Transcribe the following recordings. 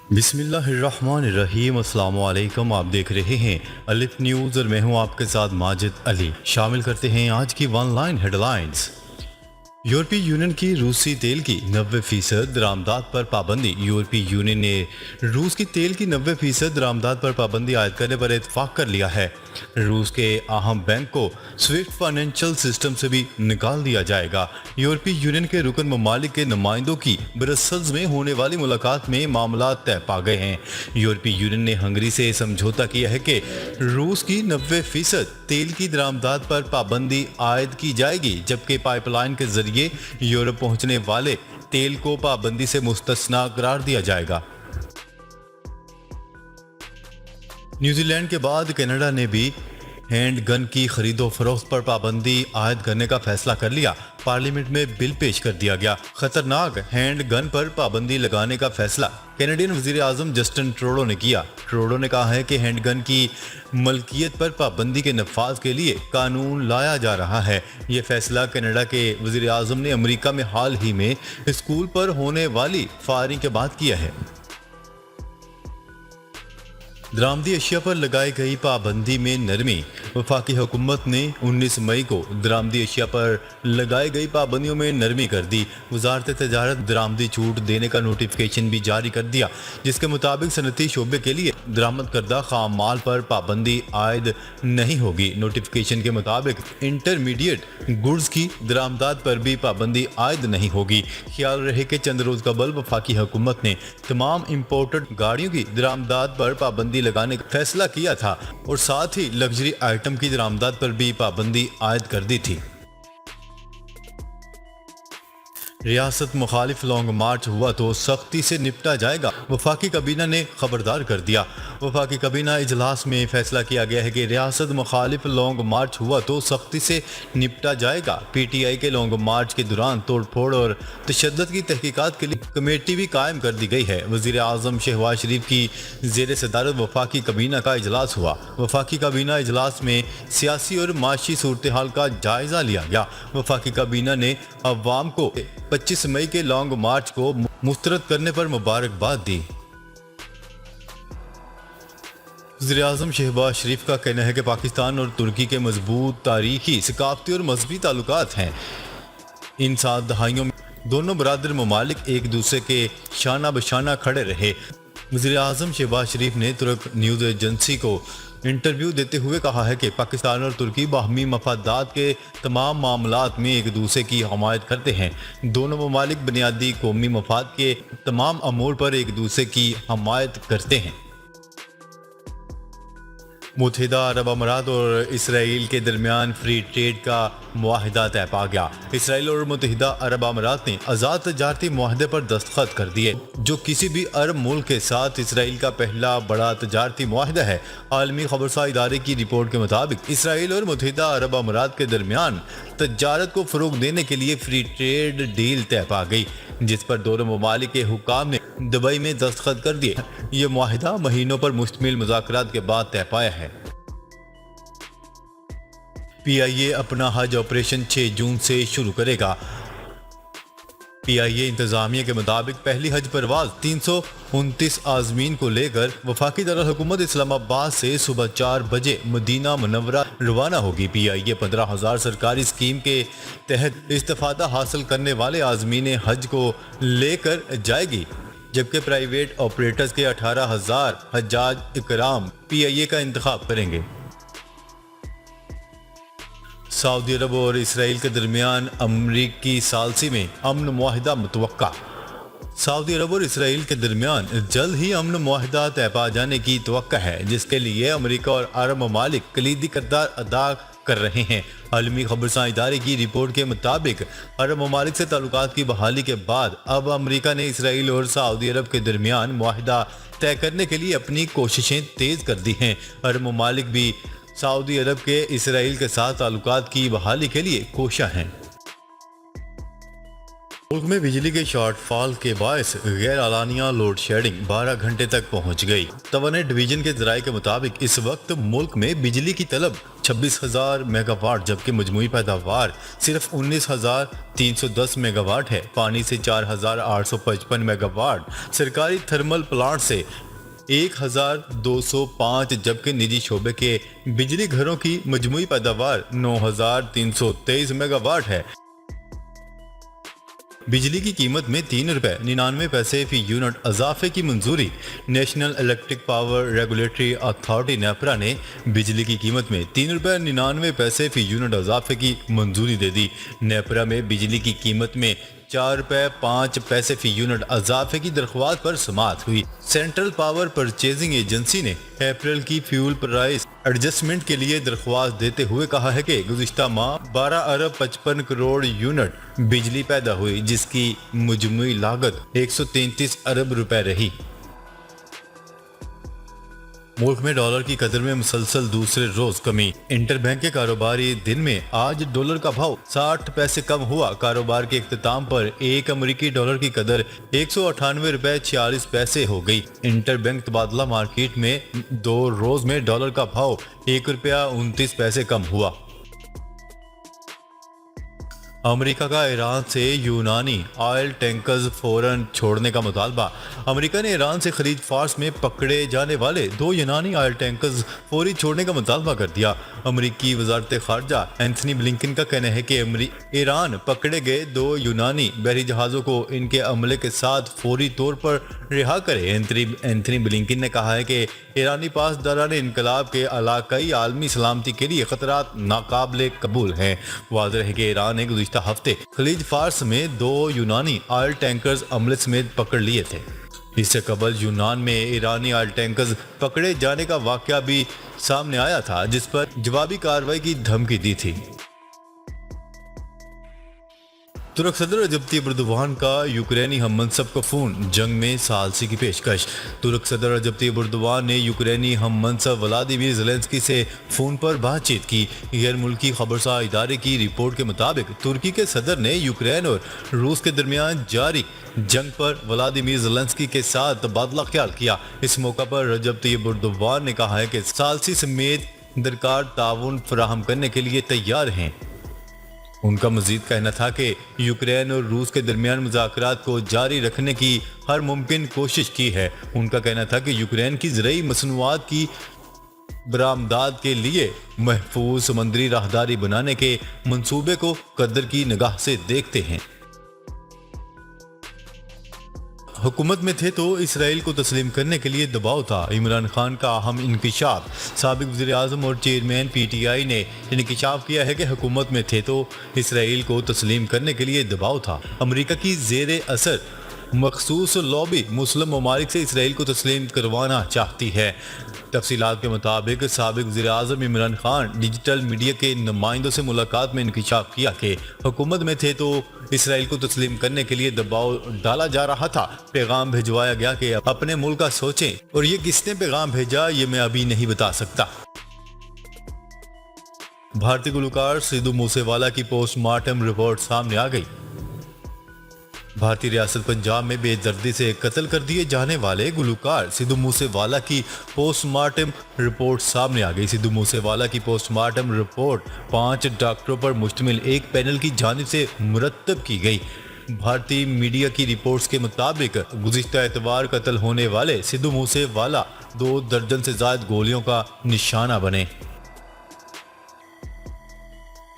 بسم اللہ الرحمن الرحیم۔ السلام علیکم، آپ دیکھ رہے ہیں الف نیوز اور میں ہوں آپ کے ساتھ ماجد علی۔ شامل کرتے ہیں آج کی ون لائن ہیڈ لائنز۔ یورپی یونین کی روسی تیل کی 90% درآمدات پر پابندی۔ یورپی یونین نے روس کی تیل کی 90% درآمدات پر پابندی عائد کرنے پر اتفاق کر لیا ہے۔ روس کے اہم بینک کو سوئفٹ فائنینشل سسٹم سے بھی نکال دیا جائے گا۔ یورپی یونین کے رکن ممالک کے نمائندوں کی برسلز میں ہونے والی ملاقات میں معاملات طے پا گئے ہیں۔ یورپی یونین نے ہنگری سے سمجھوتا کیا ہے کہ روس کی 90% تیل کی درآمدات پر پابندی عائد کی جائے گی، جبکہ پائپ لائن کے ذریعے یورپ پہنچنے والے تیل کو پابندی سے مستثنی قرار دیا جائے گا۔ نیوزی لینڈ کے بعد کینیڈا نے بھی ہینڈ گن کی خرید و فروخت پر پابندی عائد کرنے کا فیصلہ کر لیا۔ پارلیمنٹ میں بل پیش کر دیا گیا۔ خطرناک ہینڈ گن پر پابندی لگانے کا فیصلہ کینیڈین وزیر اعظم جسٹن ٹروڈو نے کیا۔ ٹروڈو نے کہا ہے کہ ہینڈ گن کی ملکیت پر پابندی کے نفاذ کے لیے قانون لایا جا رہا ہے۔ یہ فیصلہ کینیڈا کے وزیر اعظم نے امریکہ میں حال ہی میں اسکول پر ہونے والی فائرنگ کے بعد کیا ہے۔ درآمدی اشیاء پر لگائی گئی پابندی میں نرمی۔ وفاقی حکومت نے 19 مئی کو درآمدی اشیاء پر لگائی گئی پابندیوں میں نرمی کر دی۔ وزارت تجارت درآمدی چھوٹ دینے کا نوٹیفیکیشن بھی جاری کر دیا، جس کے مطابق صنعتی شعبے کے لیے درآمد کردہ خام مال پر پابندی عائد نہیں ہوگی۔ نوٹیفیکیشن کے مطابق انٹرمیڈیٹ گڈز کی درآمدات پر بھی پابندی عائد نہیں ہوگی۔ خیال رہے کہ چند روز قبل وفاقی حکومت نے تمام امپورٹڈ گاڑیوں کی درآمدات پر پابندی لگانے کا فیصلہ کیا تھا اور ساتھ ہی لگژری آئٹم کی درآمدات پر بھی پابندی عائد کر دی تھی۔ ریاست مخالف لانگ مارچ ہوا تو سختی سے نپٹا جائے گا، وفاقی کابینہ نے خبردار کر دیا۔ وفاقی کابینہ اجلاس میں فیصلہ کیا گیا ہے کہ ریاست مخالف لانگ مارچ ہوا تو سختی سے نپٹا جائے گا۔ پی ٹی آئی کے لانگ مارچ کے دوران توڑ پھوڑ اور تشدد کی تحقیقات کے لیے کمیٹی بھی قائم کر دی گئی ہے۔ وزیر اعظم شہباز شریف کی زیر صدارت وفاقی کابینہ کا اجلاس ہوا۔ وفاقی کابینہ اجلاس میں سیاسی اور معاشی صورتحال کا جائزہ لیا گیا۔ وفاقی کابینہ نے عوام کو 25 مئی کے لانگ مارچ کو مسترد کرنے پر مبارکباد دی۔ وزیر اعظم شہباز شریف کا کہنا ہے کہ پاکستان اور ترکی کے مضبوط تاریخی، ثقافتی اور مذہبی تعلقات ہیں۔ ان 7 دہائیوں میں دونوں برادر ممالک ایک دوسرے کے شانہ بشانہ کھڑے رہے۔ وزیر اعظم شہباز شریف نے ترک نیوز ایجنسی کو انٹرویو دیتے ہوئے کہا ہے کہ پاکستان اور ترکی باہمی مفادات کے تمام معاملات میں ایک دوسرے کی حمایت کرتے ہیں۔ دونوں ممالک بنیادی قومی مفاد کے تمام امور پر ایک دوسرے کی حمایت کرتے ہیں۔ متحدہ عرب امارات اور اسرائیل کے درمیان فری ٹریڈ کا معاہدہ طے پا گیا۔ اسرائیل اور متحدہ عرب امارات نے آزاد تجارتی معاہدے پر دستخط کر دیے، جو کسی بھی عرب ملک کے ساتھ اسرائیل کا پہلا بڑا تجارتی معاہدہ ہے۔ عالمی خبرساں ادارے کی رپورٹ کے مطابق اسرائیل اور متحدہ عرب امارات کے درمیان تجارت کو فروغ دینے کے لیے فری ٹریڈ ڈیل طے پا گئی، جس پر دونوں ممالک کے حکام نے دبئی میں دستخط کر دیے۔ یہ معاہدہ مہینوں پر مشتمل مذاکرات کے بعد طے پایا ہے۔ پی آئی اے اپنا حج آپریشن 6 جون سے شروع کرے گا۔ پی آئی اے انتظامیہ کے مطابق پہلی حج پرواز 329 عازمین کو لے کر وفاقی دارالحکومت اسلام آباد سے صبح 4 بجے مدینہ منورہ روانہ ہوگی۔ پی آئی اے 15,000 سرکاری اسکیم کے تحت استفادہ حاصل کرنے والے عازمین حج کو لے کر جائے گی، جبکہ پرائیویٹ آپریٹرز کے 18,000 حجاج اکرام پی آئی اے کا انتخاب کریں گے۔ سعودی عرب اور اسرائیل کے درمیان امریکی ثالثی میں امن معاہدہ متوقع۔ سعودی عرب اور اسرائیل کے درمیان جلد ہی امن معاہدہ طے پا جانے کی توقع ہے، جس کے لیے امریکہ اور عرب ممالک کلیدی کردار ادا کر رہے ہیں۔ عالمی خبرساں ادارے کی رپورٹ کے مطابق عرب ممالک سے تعلقات کی بحالی کے بعد اب امریکہ نے اسرائیل اور سعودی عرب کے درمیان معاہدہ طے کرنے کے لیے اپنی کوششیں تیز کر دی ہیں۔ عرب ممالک بھی سعودی عرب کے اسرائیل کے ساتھ تعلقات کی بحالی کے لیے کوشاں ہیں۔ ملک میں بجلی کے شارٹ فال کے باعث غیر اعلانیہ لوڈ شیڈنگ 12 گھنٹے تک پہنچ گئی۔ توانائی ڈویژن کے ذرائع کے مطابق اس وقت ملک میں بجلی کی طلب 26,000 میگا واٹ جبکہ مجموعی پیداوار صرف 19,310 میگا واٹ ہے۔ پانی سے 4,855 میگا واٹ، سرکاری تھرمل پلانٹ سے 1,205 جبکہ نجی شعبے کے بجلی گھروں کی مجموعی پیداوار 9,323 میگا واٹ ہے۔ بجلی کی قیمت میں 3 روپے 99 پیسے فی یونٹ اضافے کی منظوری۔ National electric power regulatory authority NEPRA نے بجلی کی قیمت میں 3 روپے 99 پیسے فی یونٹ اضافے کی منظوری دے دی۔ نیپرا میں بجلی کی قیمت میں 4 روپے 5 پیسے فی یونٹ اضافے کی درخواست پر سماعت ہوئی۔ سینٹرل پاور پرچیزنگ ایجنسی نے اپریل کی فیول پرائس ایڈجسٹمنٹ کے لیے درخواست دیتے ہوئے کہا ہے کہ گزشتہ ماہ 12 ارب 55 کروڑ یونٹ بجلی پیدا ہوئی جس کی مجموعی لاگت 133 ارب روپے رہی۔ ملک میں ڈالر کی قدر میں مسلسل دوسرے روز کمی۔ انٹر بینک کے کاروباری دن میں آج ڈالر کا بھاؤ 60 پیسے کم ہوا۔ کاروبار کے اختتام پر ایک امریکی ڈالر کی قدر 198 روپے 46 پیسے ہو گئی۔ انٹر بینک تبادلہ مارکیٹ میں 2 روز میں ڈالر کا بھاؤ 1 روپیہ 29 پیسے کم ہوا۔ امریکہ کا ایران سے یونانی آئل ٹینکرز فوراً چھوڑنے کا مطالبہ۔ امریکہ نے ایران سے خلیج فارس میں پکڑے جانے والے 2 یونانی آئل ٹینکرز فوری چھوڑنے کا مطالبہ کر دیا۔ امریکی وزارت خارجہ اینتھنی بلنکن کا کہنا ہے کہ ایران پکڑے گئے 2 یونانی بحری جہازوں کو ان کے عملے کے ساتھ فوری طور پر رہا کرے۔ اینتھنی بلنکن نے کہا ہے کہ ایرانی پاسداران انقلاب کے علاقائی عالمی سلامتی کے لیے خطرات ناقابل قبول ہیں۔ واضح ہے کہ ایران نے گزشتہ ہفتے خلیج فارس میں 2 یونانی آئل ٹینکرز عملے سمیت پکڑ لیے تھے۔ اس سے قبل یونان میں ایرانی آئل ٹینکرز پکڑے جانے کا واقعہ بھی سامنے آیا تھا جس پر جوابی کارروائی کی دھمکی دی تھی۔ ترک صدر رجب طیب اردوان کا یوکرینی ہم منصب کو فون، جنگ میں ثالثی کی پیشکش۔ ترک صدر رجب طیب اردوان نے یوکرینی ہم منصب ولادیمیر زیلنسکی سے فون پر بات چیت کی۔ غیر ملکی خبرساں ادارے کی رپورٹ کے مطابق ترکی کے صدر نے یوکرین اور روس کے درمیان جاری جنگ پر ولادیمیر زیلنسکی کے ساتھ تبادلہ خیال کیا۔ اس موقع پر رجب طیب اردوان نے کہا ہے کہ ثالثی سمیت درکار تعاون فراہم کرنے کے لیے تیار ہیں۔ ان کا مزید کہنا تھا کہ یوکرین اور روس کے درمیان مذاکرات کو جاری رکھنے کی ہر ممکن کوشش کی ہے۔ ان کا کہنا تھا کہ یوکرین کی زرعی مصنوعات کی برآمدات کے لیے محفوظ سمندری راہداری بنانے کے منصوبے کو قدر کی نگاہ سے دیکھتے ہیں۔ حکومت میں تھے تو اسرائیل کو تسلیم کرنے کے لیے دباؤ تھا۔ عمران خان کا اہم انکشاف۔ سابق وزیر اعظم اور چیئرمین پی ٹی آئی نے انکشاف کیا ہے کہ حکومت میں تھے تو اسرائیل کو تسلیم کرنے کے لیے دباؤ تھا۔ امریکہ کی زیر اثر مخصوص لابی مسلم ممالک سے اسرائیل کو تسلیم کروانا چاہتی ہے۔ تفصیلات کے مطابق سابق وزیر اعظم عمران خان ڈیجیٹل میڈیا کے نمائندوں سے ملاقات میں انکشاف کیا کہ حکومت میں تھے تو اسرائیل کو تسلیم کرنے کے لیے دباؤ ڈالا جا رہا تھا۔ پیغام بھجوایا گیا کہ اپنے ملک کا سوچیں، اور یہ کس نے پیغام بھیجا یہ میں ابھی نہیں بتا سکتا۔ بھارتی گلوکار سدھو موسے والا کی پوسٹ مارٹم رپورٹ سامنے آ گئی۔ بھارتی ریاست پنجاب میں بے دردی سے قتل کر دیے جانے والے گلوکار سدھو موسے والا کی پوسٹ مارٹم رپورٹ سامنے آ گئی۔ سدھو موسے والا کی پوسٹ مارٹم رپورٹ 5 ڈاکٹروں پر مشتمل ایک پینل کی جانب سے مرتب کی گئی۔ بھارتی میڈیا کی رپورٹس کے مطابق گزشتہ اتوار قتل ہونے والے سدھو موسے والا 2 درجن سے زائد گولیوں کا نشانہ بنے۔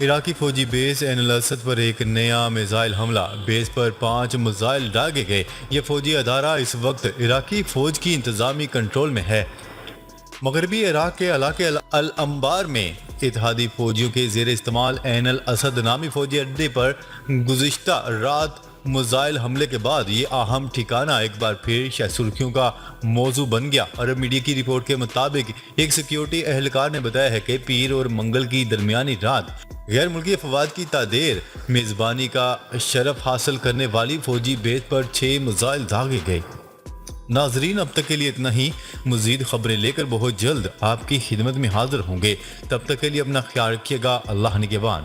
عراقی فوجی بیس عین الاسد پر ایک نیا میزائل حملہ۔ بیس پر 5 میزائل داغے گئے۔ یہ فوجی ادارہ اس وقت عراقی فوج کی انتظامی کنٹرول میں ہے۔ مغربی عراق کے علاقے الانبار میں اتحادی فوجیوں کے زیر استعمال عین الاسد نامی فوجی اڈے پر گزشتہ رات میزائل حملے کے بعد یہ اہم ٹھکانہ ایک بار پھر شہ سرخیوں کا موضوع بن گیا۔ عرب میڈیا کی رپورٹ کے مطابق ایک سیکیورٹی اہلکار نے بتایا ہے کہ پیر اور منگل کی درمیانی رات غیر ملکی افواج کی تعدیر میزبانی کا شرف حاصل کرنے والی فوجی بیس پر 6 میزائل داغے گئے۔ ناظرین، اب تک کے لیے اتنا ہی۔ مزید خبریں لے کر بہت جلد آپ کی خدمت میں حاضر ہوں گے۔ تب تک کے لیے اپنا خیال رکھیے گا۔ اللہ نگہبان۔